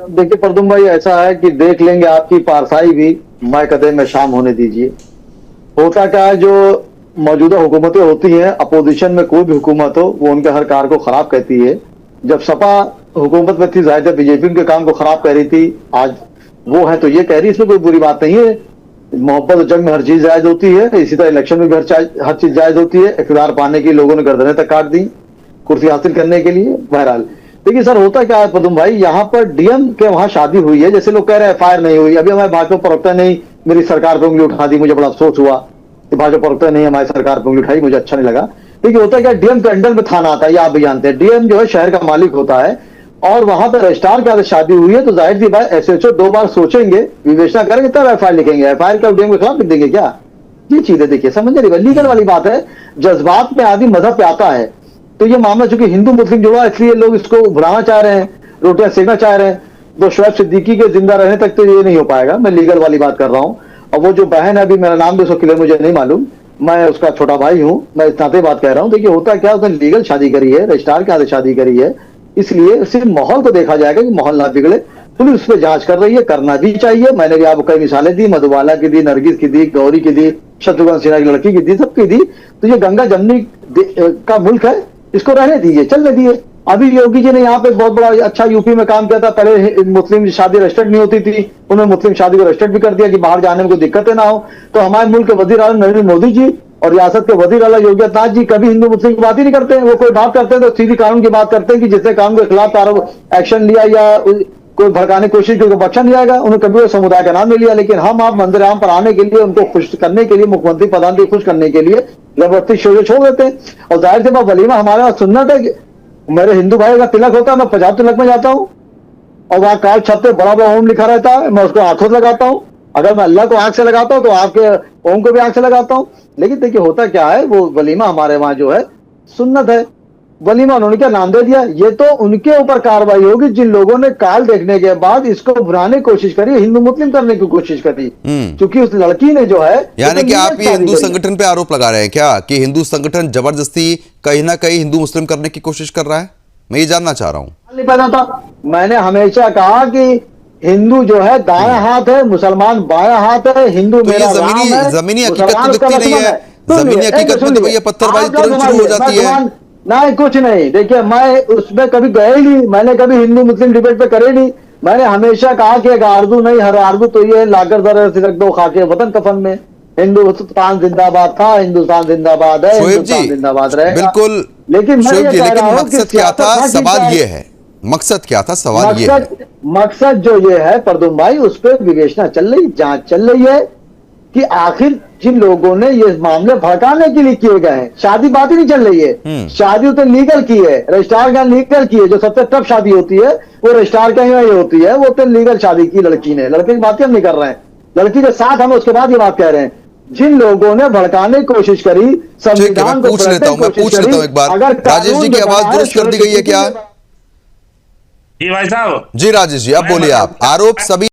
देखिए प्रदुम भाई, ऐसा है कि देख लेंगे आपकी पारसाई भी, मैं कदे में शाम होने दीजिए। होता क्या है, जो मौजूदा हुकूमतें होती हैं, अपोजिशन में कोई भी हुकूमत हो, वो उनके हर कार्य को खराब कहती है। जब सपा हुकूमत में थी, जाहिर है बीजेपी उनके काम को खराब कह रही थी। आज वो है तो ये कह रही है, इसमें कोई बुरी बात नहीं है। मोहब्बत और जंग में हर चीज जायज होती है, इसी तरह इलेक्शन में भी हर चीज जायज होती है। इक़्तिदार पाने के लिए लोगों ने गर्दनें तक काट दी कुर्सी हासिल करने के लिए। बहरहाल देखिए सर, होता क्या है पदम भाई, यहाँ पर डीएम के वहां शादी हुई है, जैसे लोग कह रहे हैं एफआईआर नहीं हुई। अभी हमारे भाजपा प्रवक्ता ने मेरी सरकार पर उंगली उठा दी, मुझे बड़ा अफसोस हुआ कि भाजपा प्रवक्ता ने हमारी सरकार पर उंगली उठाई, मुझे अच्छा नहीं लगा। देखिए होता क्या, डीएम के अंडर में थाना आता है, ये आप भी जानते हैं। डीएम जो है शहर का मालिक होता है, और वहां पर रजिस्ट्रार के आगे शादी हुई है, तो जाहिर सी बात एसएचओ दो बार सोचेंगे, विवेचना करेंगे, तब एफआईआर लिखेंगे। एफआईआर का डीएम के खिलाफ लिख देंगे क्या? ये चीज है, देखिए समझ नहीं, लीगल वाली बात है। जज्बात में आदमी मजहब पे आता है, तो ये मामला चूंकि हिंदू मुस्लिम जुड़ा, इसलिए लोग इसको भुलाना चाह रहे हैं, रोटियां सेकना चाह रहे हैं। तो शोएब सिद्दीकी के जिंदा रहने तक तो ये नहीं हो पाएगा। मैं लीगल वाली बात कर रहा हूँ। और वो जो बहन है, अभी मेरा नाम भी उसको क्लियर मुझे नहीं मालूम, मैं उसका छोटा भाई हूँ, मैं इस नाते बात कह रहा हूँ। देखिए होता क्या, उसने लीगल शादी करी है, रजिस्ट्रार के आगे शादी करी है, इसलिए सिर्फ माहौल को देखा जाएगा कि माहौल ना बिगड़े। पुलिस उस पर जांच कर रही है, करना भी चाहिए। मैंने भी आपको कई मिसालें दी, मधुबाला की दी, नरगिस की दी, गौरी की दी, शत्रुघ्न सिन्हा की लड़की की दी, सबकी दी। तो ये गंगा जमनी का मुल्क है, इसको रहने दीजिए, चलने दिए। अभी योगी जी ने यहाँ पे बहुत बड़ा अच्छा यूपी में काम किया था। पहले मुस्लिम शादी रजिस्टर्ड नहीं होती थी, उन्होंने मुस्लिम शादी को रजिस्टर्ड भी कर दिया कि बाहर जाने में कोई दिक्कतें ना हो। तो हमारे मुल्क के वजीर आजम नरेंद्र मोदी जी और रियासत के वजीर आला योगी आदित्यनाथ जी कभी हिंदू मुस्लिम की बात ही नहीं करते हैं। वो कोई बात करते हैं तो सीधी कानून की बात करते हैं कि जिसने कानून के खिलाफ एक्शन लिया या कोई भड़काने की कोशिश की, उनको बख्शा नहीं जाएगा। उन्होंने कभी वो समुदाय का नाम नहीं लिया। लेकिन हम आप मंदिर आम पर आने के लिए, उनको खुश करने के लिए, मुख्यमंत्री प्रधान को खुश करने के लिए जबरदस्ती शोर छोड़ देते हैं। और जाहिर से बात, वलीमा हमारे यहाँ सुन्नत है कि मेरे हिंदू भाई का तिलक होता है, मैं 50 तिलक में जाता हूँ, और वहां काल छत पे बड़ा बड़ा ओम लिखा रहता है, मैं उसको आंखों से लगाता हूँ। अगर मैं अल्लाह को आंख से लगाता हूँ तो आपके ओम को भी आंख से लगाता हूँ। लेकिन देखिए होता क्या है, वो वलीमा हमारे वहां जो है सुन्नत है, वलीमा उन्होंने क्या नाम दे दिया। ये तो उनके ऊपर कार्रवाई होगी जिन लोगों ने काल देखने के बाद इसको भुनाने की कोशिश करी, हिंदू मुस्लिम करने की कोशिश करी। क्योंकि उस लड़की ने जो है, यानी कि आप ये हिंदू संगठन पे आरोप लगा रहे हैं क्या कि हिंदू संगठन जबरदस्ती कहीं ना कहीं हिंदू मुस्लिम करने की कोशिश कर रहा है? मैं ये जानना चाह रहा हूँ। नहीं पता था, मैंने हमेशा कहा कि हिंदू जो है दायां हाथ है, मुसलमान बायां हाथ है, हिंदू तो मेरा ये राम है, जमीनी हकीकत मुसलमान तो उसका दिखती नहीं लक्ष्मण है। है। जमीनी हकीकत में तो भैया पत्थरबाजी तुरंत शुरू हो जाती है। नहीं, कुछ नहीं। देखिए मैं उसमें कभी गए नहीं, मैंने कभी हिंदू मुस्लिम डिबेट पे करे नहीं। मैंने हमेशा कहा कि एक आरजू नहीं, हर आरजू तो ये लाकर दर रख दो खाके वतन कफन में। हिंदुस्तान जिंदाबाद था, हिंदुस्तान जिंदाबाद है, हिंदुस्तान जिंदाबाद रहेगा। बिल्कुल। लेकिन मैं ये कह रहा हूं कि मकसद क्या था, सवाल ये है, मकसद क्या था, सवाल ये है। मकसद जो ये है प्रदुम भाई, उस पर विवेचना चल रही, जांच चल रही है कि आखिर जिन लोगों ने ये मामले भड़काने के लिए किए गए हैं, शादी बात ही नहीं चल रही है। शादी तो लीगल की है, रजिस्ट्रार का लीगल की है। जो सबसे टफ शादी होती है वो रजिस्ट्रार के यहाँ होती है, वो तो लीगल शादी की लड़की ने। लड़के की बात हम नहीं कर रहे हैं, लड़की के साथ हम उसके बाद ये बात कह रहे हैं। जिन लोगों ने भड़काने की कोशिश करी, संविधान को पूछ लेता हूं, मैं पूछ लेता हूं एक बार, राजेश जी की आवाज दुरुस्त कर दी गई है क्या? जी भाई साहब। जी राजेश जी, अब बोलिए आप। आरोप सभी